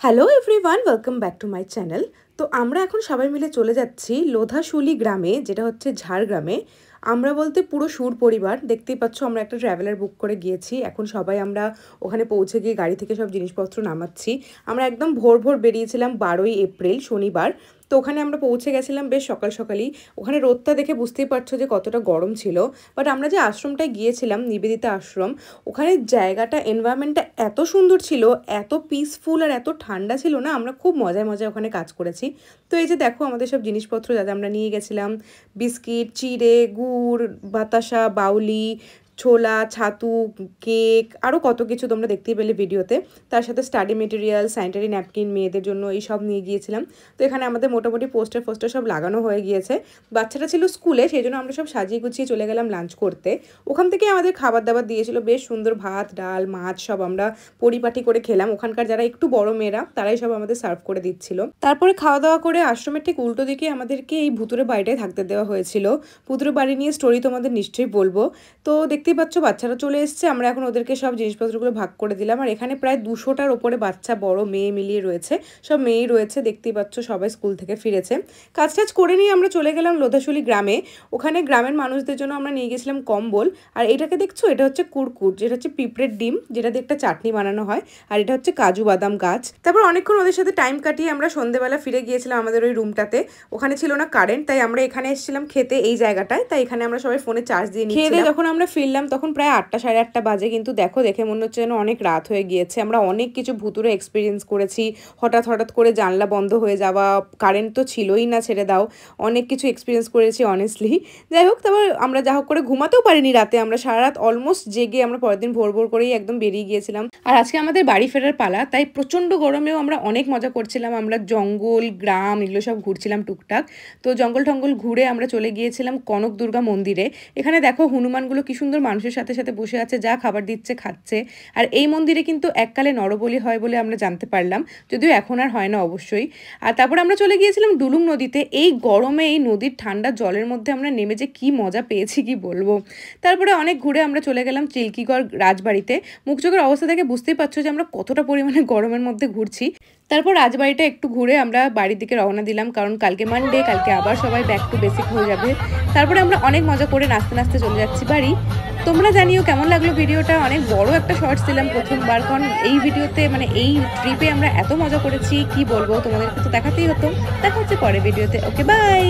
Hello everyone, welcome back to my channel. তো আমরা এখন সবাই মিলে চলে যাচ্ছি লোধাশুলি গ্রামে, যেটা হচ্ছে ঝাড়গ্রামে। আমরা বলতে পুরো সুর পরিবার, দেখতেই পাচ্ছ আমরা একটা ট্রাভেলার বুক করে গিয়েছি। এখন সবাই আমরা ওখানে পৌঁছে গিয়ে গাড়ি থেকে সব জিনিসপত্র নামাচ্ছি। আমরা একদম ভোর ভোর বেরিয়েছিলাম 12ই এপ্রিল শনিবার। তো ওখানে আমরা পৌঁছে গেছিলাম বেশ সকাল সকালই। ওখানে রোদটা দেখে বুঝতেই পারছো যে কতটা গরম ছিল। বাট আমরা যে আশ্রমটায় গিয়েছিলাম, নিবেদিতা আশ্রম, ওখানে জায়গাটা, এনভায়রনমেন্টটা এত সুন্দর ছিল, এত পিসফুল আর এত ঠান্ডা ছিল না, আমরা খুব মজায় মজায় ওখানে কাজ করেছি। তো এই যে দেখো আমাদের সব জিনিসপত্র যাতে আমরা নিয়ে গেছিলাম, বিস্কিট, চিড়ে, গুড়, বাতাসা, বাউলি, ছোলা, ছাতু, কেক, আরও কত কিছু তোমরা দেখতেই পেলে ভিডিওতে। তার সাথে স্টাডি মেটেরিয়াল, স্যানিটারি ন্যাপকিন মেয়েদের জন্য এই সব নিয়ে গিয়েছিলাম। তো এখানে আমাদের মোটামুটি পোস্টার সব লাগানো হয়ে গিয়েছে। বাচ্চাটা ছিল স্কুলে, সেই জন্য আমরা সব সাজিয়ে গুছিয়ে চলে গেলাম লাঞ্চ করতে। ওখান থেকে আমাদের খাবার দাবার দিয়েছিল, বেশ সুন্দর ভাত, ডাল, মাছ সব আমরা পরিপাটি করে খেলাম। ওখানকার যারা একটু বড় মেয়েরা তারাই সব আমাদের সার্ভ করে দিচ্ছিল। তারপরে খাওয়া দাওয়া করে আশ্রমের ঠিক উল্টো দিকে আমাদেরকে এই ভুতুরে বাড়িটায় থাকতে দেওয়া হয়েছিল। ভুতুরে বাড়ি নিয়ে স্টোরি তোমাদের নিশ্চয়ই বলবো। তো দেখতেই পাচ্ছ বাচ্চারা চলে এসছে, আমরা এখন ওদেরকে সব জিনিসপত্রগুলো ভাগ করে দিলাম। আর এখানে প্রায় 200টার ওপরে বাচ্চা, বড় মেয়ে মিলিয়ে রয়েছে, সব মেয়েই রয়েছে। দেখতেই পাচ্ছ সবাই স্কুল থেকে ফিরেছে। কাজ টাজ করে নিয়ে আমরা চলে গেলাম লোধাশুলি গ্রামে। ওখানে গ্রামের মানুষদের জন্য আমরা নিয়ে গেছিলাম কম্বল। আর এটাকে দেখছো, এটা হচ্ছে কুরকুট, যেটা হচ্ছে পিঁপড়ের ডিম, যেটা দিয়ে একটা চাটনি বানানো হয়। আর এটা হচ্ছে কাজু বাদাম গাছ। তারপর অনেকক্ষণ ওদের সাথে টাইম কাটিয়ে আমরা সন্ধ্যেবেলা ফিরে গিয়েছিলাম আমাদের ওই রুমটাতে। ওখানে ছিল না কারেন্ট, তাই আমরা এখানে এসেছিলাম খেতে এই জায়গাটায়। তাই এখানে আমরা সবাই ফোনে চার্জ দিয়ে নিয়েছিলাম। যখন আমরা ফিরলাম তখন প্রায় 8টা সাড়ে 8টা বাজে, কিন্তু দেখে মনে হচ্ছে যেন অনেক রাত হয়ে গিয়েছে। আমরা অনেক কিছু ভুতুরে এক্সপিরিয়েন্স করেছি। হঠাৎ করে জানলা বন্ধ হয়ে যাওয়া, কারেন্ট তো ছিলই না ছেড়ে দাও, অনেক কিছু এক্সপিরিয়েন্স করেছি অনেস্টলি। যাই হোক, তারপর আমরা যা হোক করে ঘুমাতেও পারিনি রাতে, আমরা সারা রাত অলমোস্ট জেগে আমরা পরের দিন ভোর করেই একদম বেরিয়ে গিয়েছিলাম। আর আজকে আমাদের বাড়ি ফেরার পালা, তাই প্রচণ্ড গরমেও আমরা অনেক মজা করছিলাম। আমরা জঙ্গল, গ্রাম এগুলো সব ঘুরছিলাম টুকটাক। তো জঙ্গল টঙ্গল ঘুরে আমরা চলে গিয়েছিলাম কনক দুর্গা মন্দিরে। এখানে দেখো হনুমানগুলো কি সুন্দর মানুষের সাথে সাথে বসে আছে, যা খাবার দিচ্ছে খাচ্ছে। আর এই মন্দিরে কিন্তু এককালে নরবলি হয় বলে আমরা জানতে পারলাম, যদিও এখন আর হয় না অবশ্যই। আর তারপর আমরা চলে গিয়েছিলাম ডুলুং নদীতে। এই গরমে এই নদীর ঠান্ডা জলের মধ্যে আমরা নেমে যে কি মজা পেয়েছি কি বলবো। তারপরে অনেক ঘুরে আমরা চলে গেলাম চিল্কিগড় রাজবাড়িতে। মুখ চোখের অবস্থা দেখে বুঝতেই পারছো যে আমরা কতটা পরিমাণে গরমের মধ্যে ঘুরছি। তারপর রাজবাড়িটা একটু ঘুরে আমরা বাড়ির দিকে রওনা দিলাম, কারণ কালকে মানডে, কালকে আবার সবাই ব্যাক টু বেসিক হয়ে যাবে। তারপরে আমরা অনেক মজা করে নাচতে নাচতে চলে যাচ্ছি বাড়ি। তোমরা জানিও কেমন লাগলো ভিডিওটা। অনেক বড় একটা শর্টস দিলাম প্রথমবার, কারণ এই ভিডিওতে মানে এই ট্রিপে আমরা এত মজা করেছি কি বলবো, তোমাদেরকে তো দেখাতেই হতো। দেখা হচ্ছে পরে ভিডিওতে। ওকে, বাই।